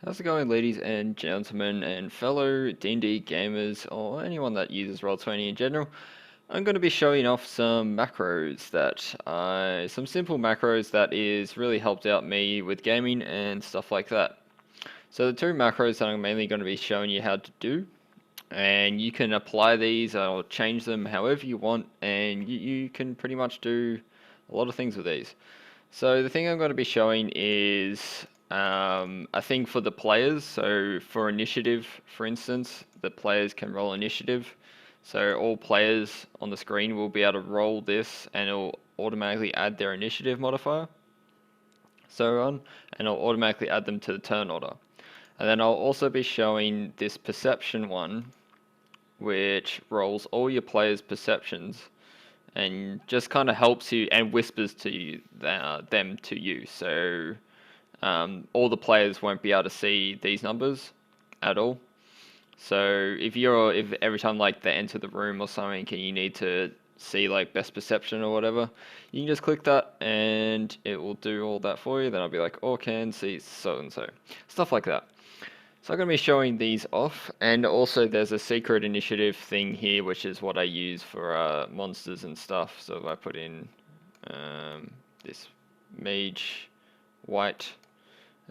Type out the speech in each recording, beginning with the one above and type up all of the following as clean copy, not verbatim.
How's it going, ladies and gentlemen, and fellow D&D gamers, or anyone that uses Roll20 in general? I'm going to be showing off some macros some simple macros that is really helped out me with gaming and stuff like that. So the two macros that I'm mainly going to be showing you how to do, and you can apply these or change them however you want, and you can pretty much do a lot of things with these. So the thing I'm going to be showing is a thing for the players. So for initiative, for instance, the players can roll initiative. So all players on the screen will be able to roll this and it'll automatically add their initiative modifier. So on, and it'll automatically add them to the turn order. And then I'll also be showing this perception one, which rolls all your players' perceptions and just kind of helps you and whispers to you them to you. So all the players won't be able to see these numbers at all. So if every time like they enter the room or something, and you need to see like best perception or whatever, you can just click that and it will do all that for you. Then I'll be like, oh, can see so and so, stuff like that. So I'm going to be showing these off, and also there's a secret initiative thing here, which is what I use for monsters and stuff. So if I put in this mage white,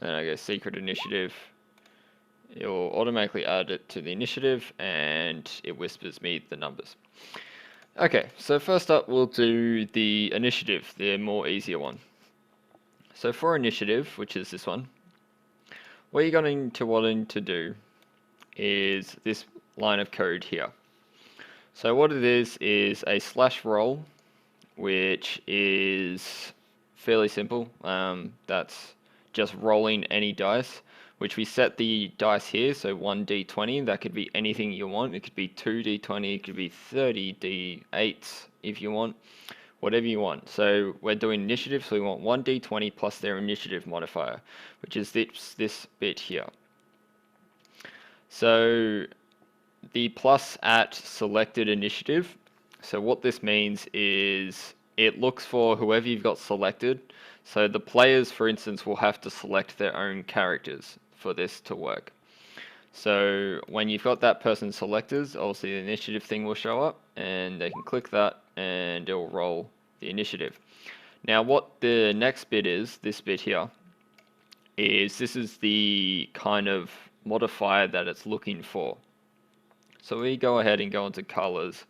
and then I go secret initiative, it will automatically add it to the initiative, and it whispers me the numbers. Okay, so first up we'll do the initiative, the more easier one. So for initiative, which is this one, what you're going to want to do is this line of code here. So what it is a slash roll, which is fairly simple. That's just rolling any dice, which we set the dice here. So 1d20, that could be anything you want. It could be 2d20, it could be 30d8s if you want, whatever you want. So we're doing initiative, so we want 1d20 plus their initiative modifier, which is this bit here. So the plus at selected initiative. So what this means is it looks for whoever you've got selected. So the players, for instance, will have to select their own characters for this to work. So when you've got that person selected, obviously the initiative thing will show up and they can click that and it will roll the initiative. Now what the next bit is, this bit here, this is the kind of modifier that it's looking for. So we go ahead and go into colors,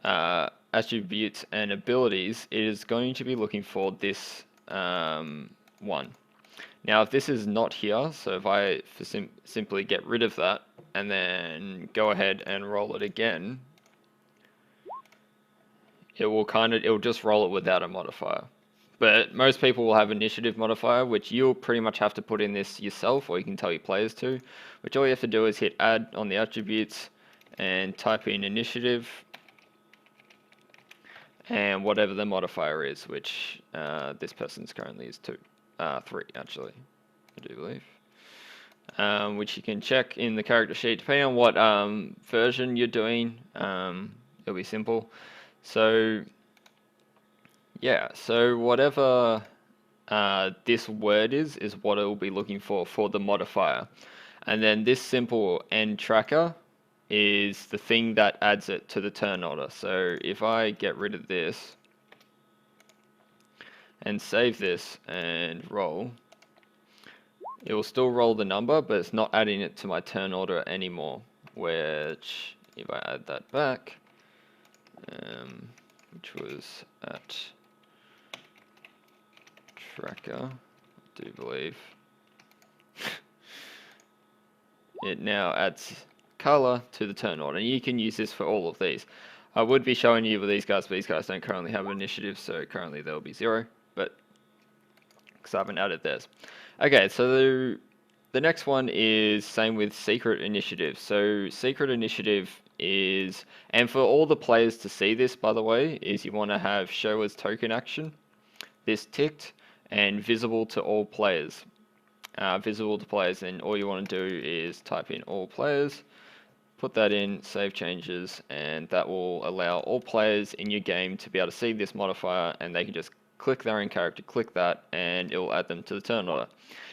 attributes and abilities. It is going to be looking for this one. Now if this is not here, so if I simply get rid of that and then go ahead and roll it again, it will just roll it without a modifier. But most people will have initiative modifier, which you'll pretty much have to put in this yourself, or you can tell your players to, which all you have to do is hit add on the attributes and type in initiative and whatever the modifier is, which this person's currently is 3 actually, I do believe. Which you can check in the character sheet, depending on what version you're doing, it'll be simple. So yeah, so whatever this word is what it will be looking for the modifier. And then this simple end tracker is the thing that adds it to the turn order. So if I get rid of this and save this and roll, it will still roll the number, but it's not adding it to my turn order anymore, which if I add that back, which was at tracker, I do believe, it now adds color to the turn order, and you can use this for all of these. I would be showing you with these guys, but these guys don't currently have initiative, so currently they'll be 0, but because I haven't added theirs. Okay, so the next one is same with secret initiative. So secret initiative is, and for all the players to see this, by the way, is you want to have show as token action, this ticked, and visible to all players. Visible to players, and all you want to do is type in all players, put that in, save changes, and that will allow all players in your game to be able to see this modifier, and they can just click their own character, click that, and it will add them to the turn order.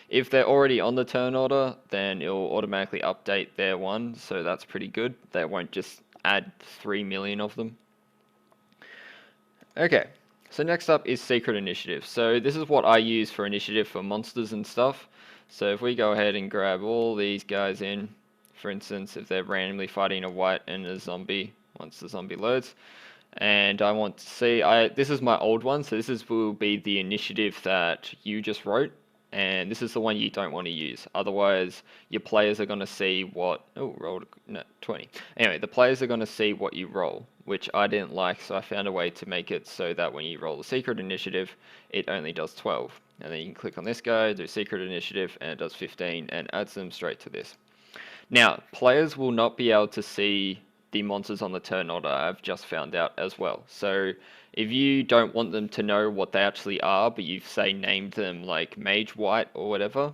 If they're already on the turn order, then it will automatically update their one, so that's pretty good. They won't just add 3 million of them. Okay, so next up is Secret Initiative. So this is what I use for initiative for monsters and stuff. So if we go ahead and grab all these guys in, for instance, if they're randomly fighting a white and a zombie, once the zombie loads, and I want to see, this is my old one, so will be the initiative that you just wrote, and this is the one you don't want to use. Otherwise, your players are going to see what, oh, rolled, no, 20. Anyway, the players are going to see what you roll, which I didn't like, so I found a way to make it so that when you roll the Secret Initiative, it only does 12. And then you can click on this guy, do Secret Initiative, and it does 15, and adds them straight to this. Now, players will not be able to see the monsters on the turn order, I've just found out as well. So if you don't want them to know what they actually are, but you've, say, named them like Mage White or whatever,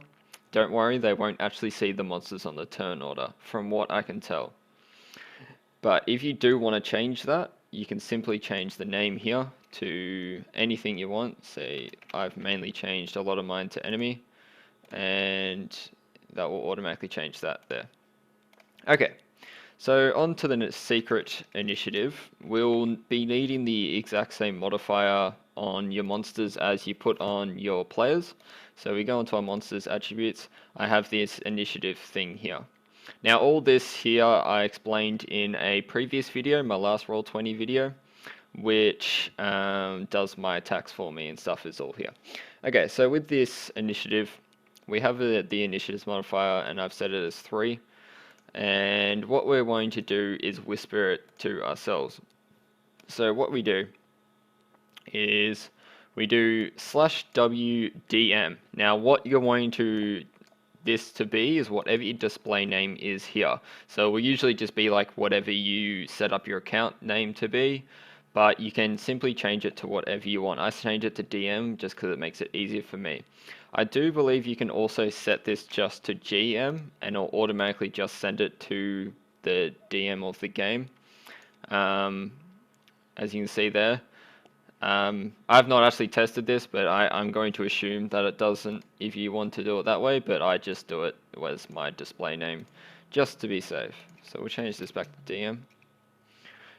don't worry, they won't actually see the monsters on the turn order, from what I can tell. But if you do want to change that, you can simply change the name here to anything you want. Say, I've mainly changed a lot of mine to enemy, and that will automatically change that there. Okay. So on to the Secret Initiative, we'll be needing the exact same modifier on your monsters as you put on your players. So we go into our monsters attributes, I have this initiative thing here. Now all this here I explained in a previous video, my last Roll20 video, which does my attacks for me and stuff is all here. Okay, so with this initiative, we have the initiatives modifier and I've set it as 3. And what we're going to do is whisper it to ourselves. So what we do is we do /WDM. Now what you're going to this to be is whatever your display name is here. So it will usually just be like whatever you set up your account name to be, but you can simply change it to whatever you want. I change it to DM just because it makes it easier for me. I do believe you can also set this just to GM and it'll automatically just send it to the DM of the game. As you can see there. I've not actually tested this, but I'm going to assume that it doesn't if you want to do it that way, but I just do it as my display name just to be safe. So we'll change this back to DM.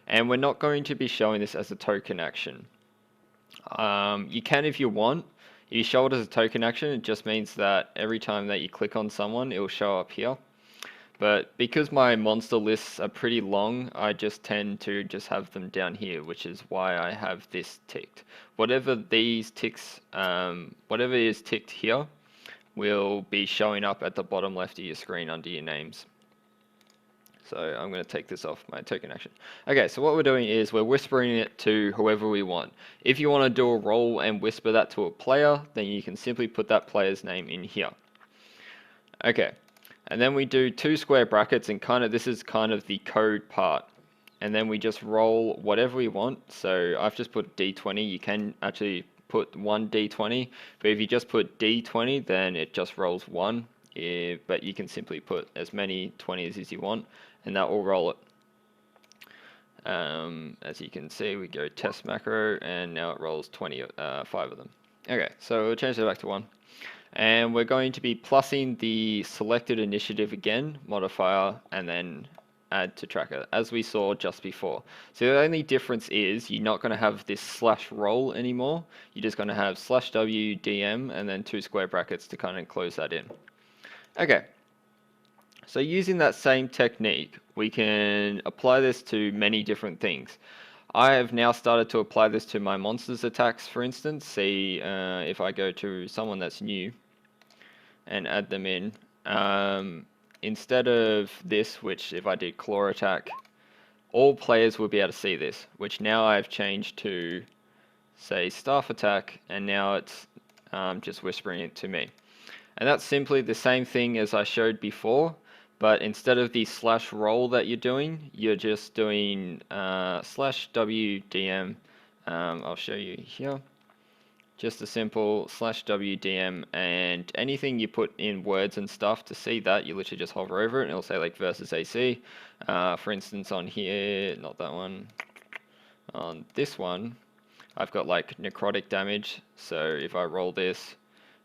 And we're not going to be showing this as a token action. You can if you want. If you show it as a token action, it just means that every time that you click on someone, it will show up here. But because my monster lists are pretty long, I just tend to just have them down here, which is why I have this ticked. Whatever these ticks, whatever is ticked here, will be showing up at the bottom left of your screen under your names. So I'm going to take this off my token action. Okay, so what we're doing is we're whispering it to whoever we want. If you want to do a roll and whisper that to a player, then you can simply put that player's name in here. Okay, and then we do 2 square brackets, and this is kind of the code part. And then we just roll whatever we want. So I've just put D20. You can actually put 1 D20, but if you just put D20, then it just rolls 1. But you can simply put as many 20s as you want, and that will roll it. As you can see, we go test macro, and now it rolls 5 of them. Okay, so we'll change that back to 1. And we're going to be plussing the selected initiative again, modifier, and then add to tracker, as we saw just before. So the only difference is you're not going to have this /roll anymore. You're just going to have /WDM and then 2 square brackets to kind of close that in. Okay, so using that same technique, we can apply this to many different things. I have now started to apply this to my monsters attacks, for instance. See if I go to someone that's new and add them in. Instead of this, which if I did claw attack, all players will be able to see this, which now I've changed to, say, staff attack, and now it's just whispering it to me. And that's simply the same thing as I showed before, but instead of the /roll that you're doing, you're just doing /WDM. I'll show you here. Just a simple /WDM, and anything you put in words and stuff to see that, you literally just hover over it and it'll say like versus AC. For instance, on here, not that one, on this one, I've got like necrotic damage, so if I roll this,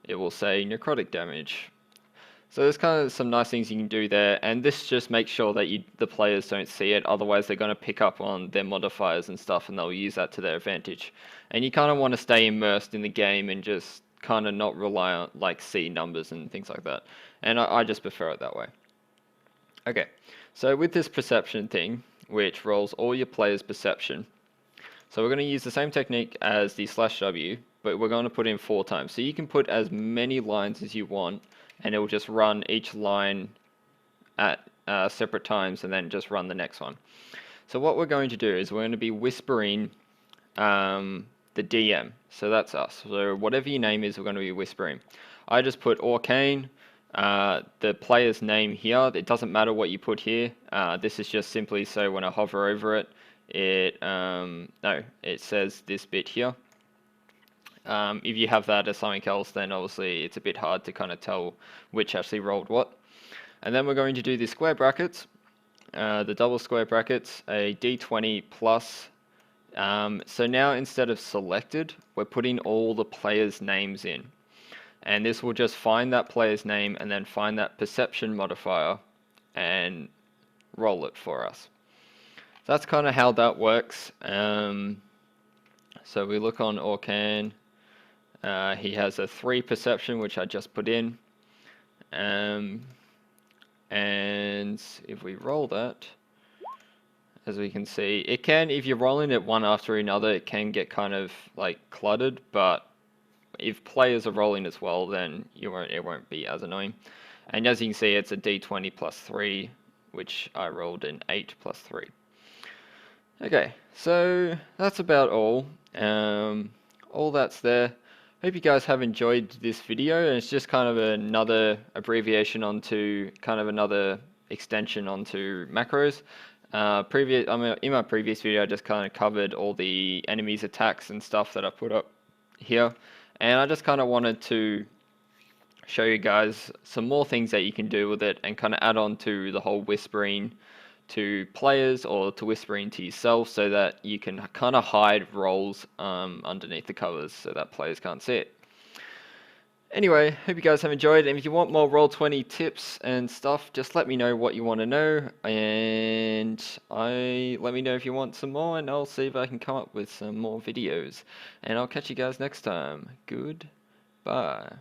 it will say necrotic damage. So there's kind of some nice things you can do there, and this just makes sure that the players don't see it, otherwise they're going to pick up on their modifiers and stuff, and they'll use that to their advantage. And you kind of want to stay immersed in the game and just kind of not rely on, like, see numbers and things like that. And I just prefer it that way. Okay, so with this perception thing, which rolls all your players' perception, so we're going to use the same technique as the /W, but we're going to put in 4 times. So you can put as many lines as you want, and it will just run each line at separate times and then just run the next one. So what we're going to do is we're going to be whispering the DM. So that's us. So whatever your name is, we're going to be whispering. I just put Orcane, the player's name here. It doesn't matter what you put here. This is just simply so when I hover over it, it says this bit here. If you have that as something else, then obviously it's a bit hard to kind of tell which actually rolled what. And then we're going to do the square brackets, the double square brackets, a d20 plus. So now instead of selected, we're putting all the players' names in. And this will just find that player's name and then find that perception modifier and roll it for us. That's kind of how that works. So we look on Orcane. He has a 3 perception, which I just put in. And if we roll that, as we can see, it can, if you're rolling it one after another, it can get kind of like cluttered, but if players are rolling as well, then it won't be as annoying. And as you can see, it's a d20 plus 3, which I rolled an 8 plus 3. Okay, so that's about all. All that's there. Hope you guys have enjoyed this video, and it's just kind of another abbreviation onto kind of another extension onto macros. In my previous video, I just kind of covered all the enemies' attacks and stuff that I put up here, and I just kind of wanted to show you guys some more things that you can do with it and kind of add on to the whole whispering to players or to whispering to yourself, so that you can kind of hide roles underneath the covers so that players can't see it. Anyway, hope you guys have enjoyed, and if you want more Roll20 tips and stuff, just let me know what you want to know, and let me know if you want some more, and I'll see if I can come up with some more videos. And I'll catch you guys next time. Goodbye.